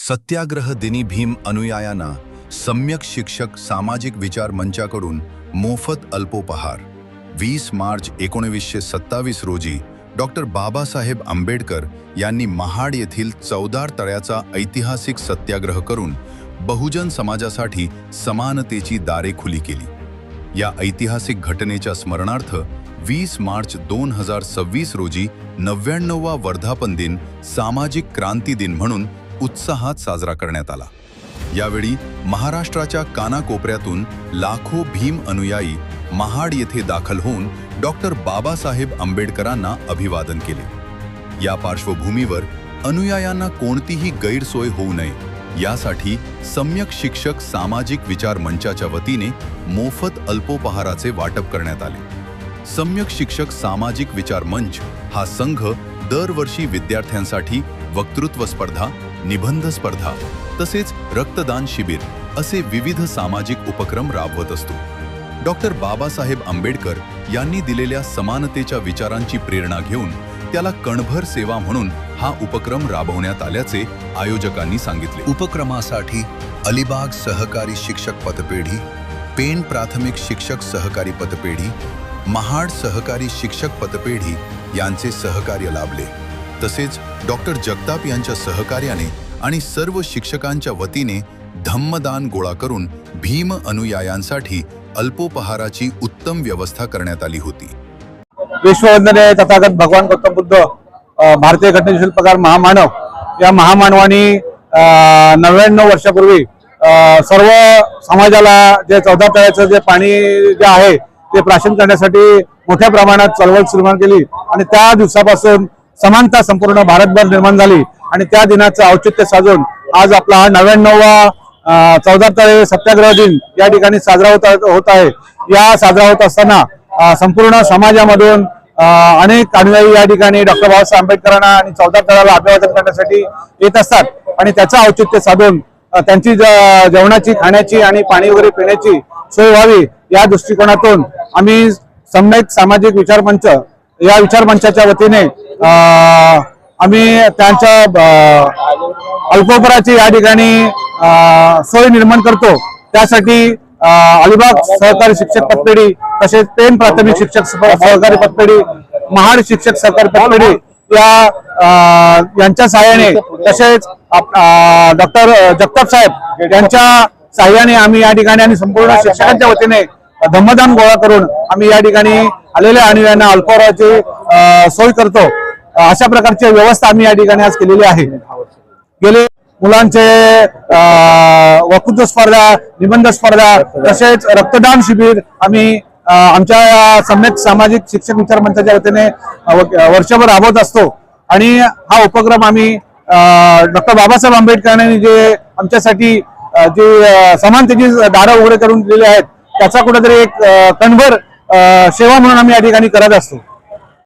सत्याग्रह दिनी भीम अनुयायांना सम्यक शिक्षक सामाजिक विचार मंचाकडून मोफत अल्पोपहार। 20 मार्च 1927 रोजी डॉक्टर बाबासाहेब आंबेडकर यांनी महाड येथील चौदार तळ्याचा ऐतिहासिक सत्याग्रह करून बहुजन समाजासाठी समानतेची दारे खुली केली। या ऐतिहासिक घटनेच्या स्मरणार्थ 20 मार्च 2026 रोजी 99वा वर्धापन दिन सामाजिक क्रांती दिन म्हणून उत्साहात साजरा करण्यात आला। यावेळी महाराष्ट्राच्या कानाकोपऱ्यातून लाखो भीम अनुयायी महाड येथे दाखल होऊन डॉक्टर बाबासाहेब आंबेडकरांना अभिवादन केले। या पार्श्वभूमीवर अनुयायांना कोणतीही गैरसोय होऊ नये यासाठी सम्यक शिक्षक सामाजिक विचार मंचाच्या वतीने मोफत अल्पोपहाराचे वाटप करण्यात आले। सम्यक शिक्षक सामाजिक विचार मंच हा संघ दरवर्षी विद्यार्थ्यांसाठी वक्तृत्व स्पर्धा, निबंध स्पर्धा तसेच रक्तदान शिबिर असे विविध सामाजिक उपक्रम राबवत असतो। डॉक्टर बाबासाहेब आंबेडकर यांनी दिलेल्या समानतेच्या विचारांची प्रेरणा घेऊन त्याला कणभर सेवा म्हणून हा उपक्रम राबवण्यात आल्याचे आयोजकांनी सांगितले। उपक्रमासाठी अलिबाग सहकारी शिक्षक पतपेढी, पेण प्राथमिक शिक्षक सहकारी पतपेढी, महाड सहकारी शिक्षक पतपेढी यांचे सहकार्य लाभले। तसेच डॉक्टर जगताप यांच्या सहकार्याने आणि सर्व शिक्षकांच्या वतीने धम्मदान गोळा करून भीम अनुयायांसाठी अल्पोपहाराची उत्तम व्यवस्था करण्यात आली होती। विश्ववंदनीय तथागत भगवान गौतम बुद्ध भारतीय घटनेचे शिल्पकार महामानव या महामानवानी 99 वर्षापूर्वी सर्व समाजाला जे 14 तळ्याचं जे पाणी जे आहे ते प्राशन करण्यासाठी मोठ्या प्रमाणात चळवळ सुरू केली आणि त्या दिवसापासून समानता संपूर्ण भारतभर निर्माण झाली आणि त्या दिनाचं औचित्य साधून आज आपला 99वा चौदार तळे सत्याग्रह दिन या ठिकाणी साजरा होत आहे। या साजरा होत असताना संपूर्ण समाजामधून अनेक अनुयायी या ठिकाणी डॉक्टर बाबासाहेब आंबेडकरांना आणि चौदार तळ्याला अभिवादन करण्यासाठी येत असतात आणि त्याचं औचित्य साधून त्यांची जेवणाची, खाण्याची आणि पाणी वगैरे पिण्याची सोय व्हावी या दृष्टिकोनातून आम्ही सम्यक सामाजिक विचार मंच या विचार मंचाच्या वतीने आम्ही त्यांच्या अल्पोपहाराची या ठिकाणी सोय निर्माण करतो। त्यासाठी अलिबाग सहकारी शिक्षक पतपेढी तसेच पेण प्राथमिक शिक्षक सहकारी पतपेढी, महाड शिक्षक सहकारी पतपेढी यांच्या सहाय्याने तसेच डॉक्टर जगताप साहेब यांच्या सहाय्याने आम्ही या ठिकाणी आणि संपूर्ण शिक्षकांच्या वतीने धम्मदान गोळा करून आम्ही या ठिकाणी आलेल्या अनुयायांना अल्पोपहाराची सोय करतो। अशा प्रकारची व्यवस्था आम्ही या ठिकाणी आज केलेली आहे। गेले मुलांचे वक्तृत्व स्पर्धा, निबंध स्पर्धा तसेच रक्तदान शिबिर आम्ही आमच्या सम्यक सामाजिक शिक्षक विचार मंचाच्या वतीने वर्षभर राबवत असतो आणि हा उपक्रम आम्ही डॉक्टर बाबासाहेब आंबेडकरांनी जे आमच्यासाठी जी समानतेची दारं उघडे करून दिलेली आहेत त्याचा कुठेतरी एक कणभर सेवा म्हणून आम्ही या ठिकाणी करत असतो।